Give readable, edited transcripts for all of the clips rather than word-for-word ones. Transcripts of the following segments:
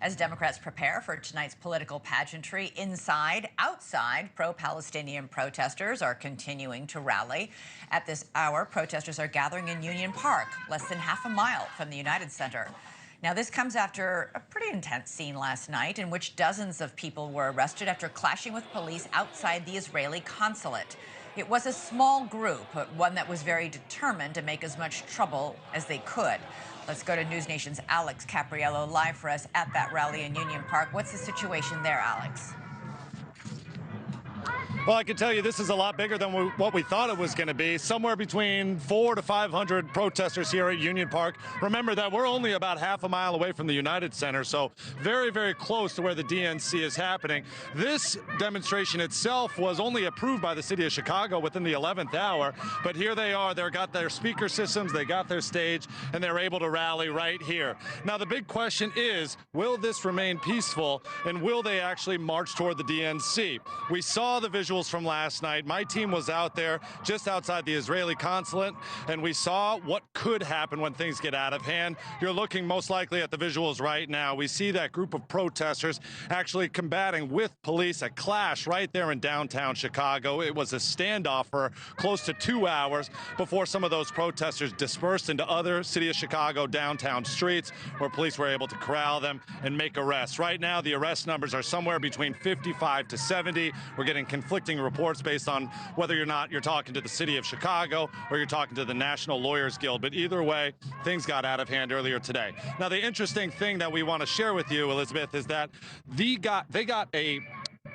as Democrats prepare for tonight's political pageantry. Inside, outside, pro-Palestinian protesters are continuing to rally. At this hour, protesters are gathering in Union Park, less than half a mile from the United Center. Now, this comes after a pretty intense scene last night in which dozens of people were arrested after clashing with police outside the Israeli Consulate. It was a small group, but one that was very determined to make as much trouble as they could. Let's go to NewsNation's Alex Caprariello live for us at that rally in Union Park. What's the situation there, Alex? Well, I can tell you this is a lot bigger than what we thought it was going to be. Somewhere between 400 to 500 protesters here at Union Park. Remember that we're only about half a mile away from the United Center, so very, very close to where the DNC is happening. This demonstration itself was only approved by the city of Chicago within the 11th hour, but here they are. They've got their speaker systems, they got their stage, and they're able to rally right here. Now, the big question is, will this remain peaceful, and will they actually march toward the DNC? We saw the visuals from last night. My team was out there just outside the Israeli consulate, and we saw what could happen when things get out of hand. You're looking most likely at the visuals right now. We see that group of protesters actually combating with police, a clash right there in downtown Chicago. It was a standoff for close to 2 hours before some of those protesters dispersed into other city of Chicago downtown streets where police were able to corral them and make arrests. Right now, the arrest numbers are somewhere between 55 to 70. We're getting conflicting reports based on whether or not you're talking to the city of Chicago or you're talking to the National Lawyers Guild. But either way, things got out of hand earlier today. Now, the interesting thing that we want to share with you, Elizabeth, is that they got a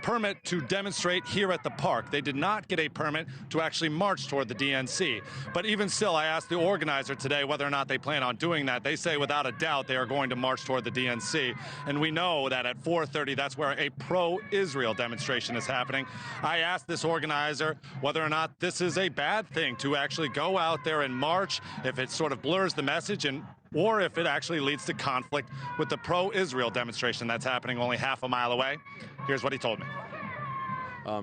permit to demonstrate here at the park. They did not get a permit to actually march toward the DNC. But even still, I asked the organizer today whether or not they plan on doing that. They say without a doubt they are going to march toward the DNC. And we know that at 4:30, that's where a pro-Israel demonstration is happening. I asked this organizer whether or not this is a bad thing to actually go out there and march, if it sort of blurs the message, or if it actually leads to conflict with the pro-Israel demonstration that's happening only half a mile away. Here's what he told me.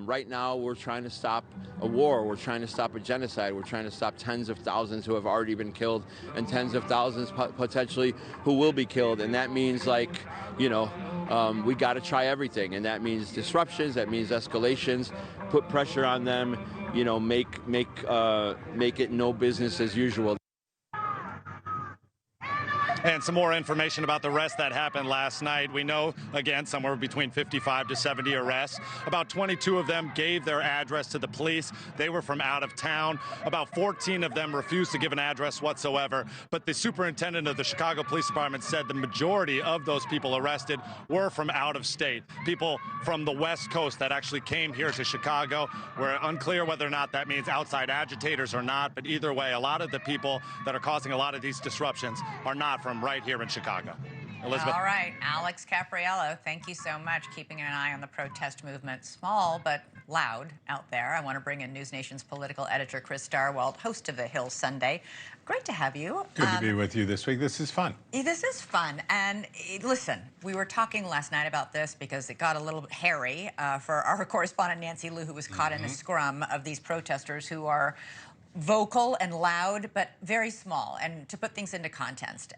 Right now, we're trying to stop a war. We're trying to stop a genocide. We're trying to stop tens of thousands who have already been killed and tens of thousands potentially who will be killed. And that means, like, you know, we got to try everything. And that means disruptions. That means escalations. Put pressure on them. You know, make it no business as usual. And some more information about the arrest that happened last night. We know, again, somewhere between 55 to 70 arrests. About 22 of them gave their address to the police. They were from out of town. About 14 of them refused to give an address whatsoever. But the superintendent of the Chicago Police Department said the majority of those people arrested were from out of state. People from the West Coast that actually came here to Chicago. We're unclear whether or not that means outside agitators or not. But either way, a lot of the people that are causing a lot of these disruptions are not from right here in Chicago. Elizabeth. All right, Alex Caprariello, thank you so much. Keeping an eye on the protest movement. Small but loud out there. I want to bring in NewsNation's political editor, Chris Starwald, host of The Hill Sunday. Great to have you. Good to be with you this week. This is fun. This is fun. And listen, we were talking last night about this because it got a little hairy for our correspondent, Nancy Liu, who was caught in a scrum of these protesters who are vocal and loud, but very small. And to put things into context,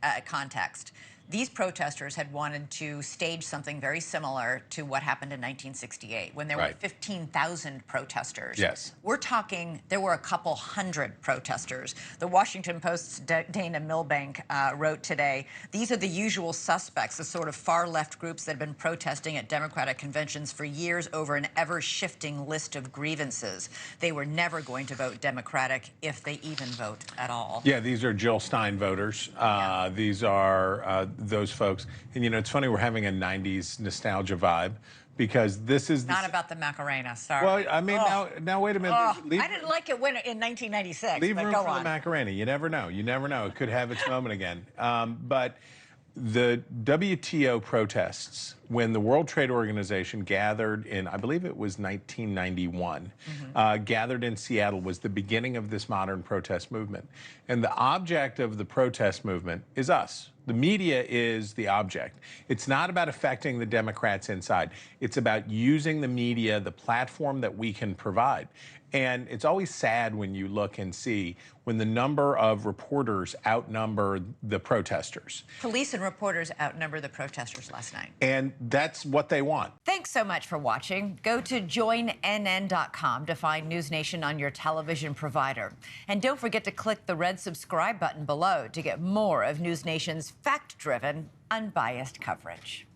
these protesters had wanted to stage something very similar to what happened in 1968 when there were 15,000 protesters. Yes. We're talking, there were a couple hundred protesters. The Washington Post's Dana Milbank wrote today, these are the usual suspects, the sort of far-left groups that have been protesting at Democratic conventions for years over an ever-shifting list of grievances. They were never going to vote Democratic if they even vote at all. Yeah, these are Jill Stein voters. These are those folks. And, you know, it's funny, we're having a 90s nostalgia vibe because this is... Not about the Macarena, sorry. Well, I mean, now wait a minute. I didn't like it when in 1996, leave but room go for on. the Macarena. You never know. You never know. It could have its moment again. But the WTO protests, when the World Trade Organization gathered in, I believe it was 1991, gathered in Seattle, was the beginning of this modern protest movement. And the object of the protest movement is us. The media is the object. It's not about affecting the Democrats inside. It's about using the media, the platform that we can provide. And it's always sad when you look and see when the number of reporters outnumber the protesters. Police and reporters outnumber the protesters last night. And that's what they want. Thanks so much for watching. Go to joinnn.com to find NewsNation on your television provider. And don't forget to click the red subscribe button below to get more of NewsNation's fact-driven, unbiased coverage.